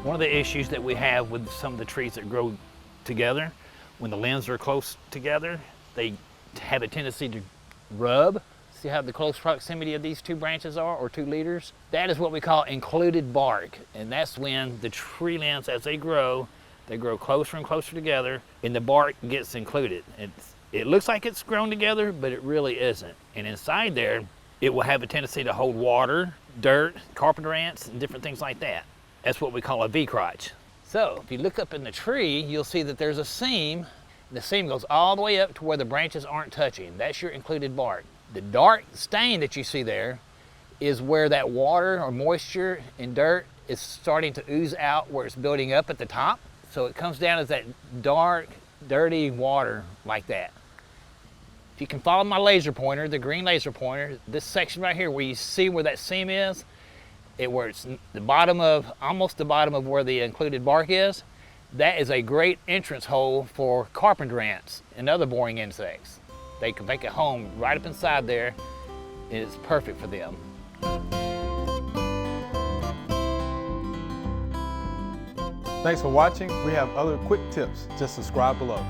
One of the issues that we have with some of the trees that grow together, when the limbs are close together, they have a tendency to rub. See how the close proximity of these two branches are, or two leaders? That is what we call included bark, and that's when the tree limbs, as they grow closer and closer together, and the bark gets included. It looks like it's grown together, but it really isn't. And inside there, it will have a tendency to hold water, dirt, carpenter ants, and different things like that. That's what we call a V-crotch. So if you look up in the tree, you'll see that there's a seam. The seam goes all the way up to where the branches aren't touching. That's your included bark. The dark stain that you see there is where that water or moisture and dirt is starting to ooze out, where it's building up at the top. So it comes down as that dark, dirty water like that. If you can follow my laser pointer, the green laser pointer, this section right here where you see where that seam is, where it's the bottom of, almost the bottom of where the included bark is, that is a great entrance hole for carpenter ants and other boring insects. They can make a home right up inside there, and it's perfect for them. Thanks for watching. We have other quick tips. Just subscribe below.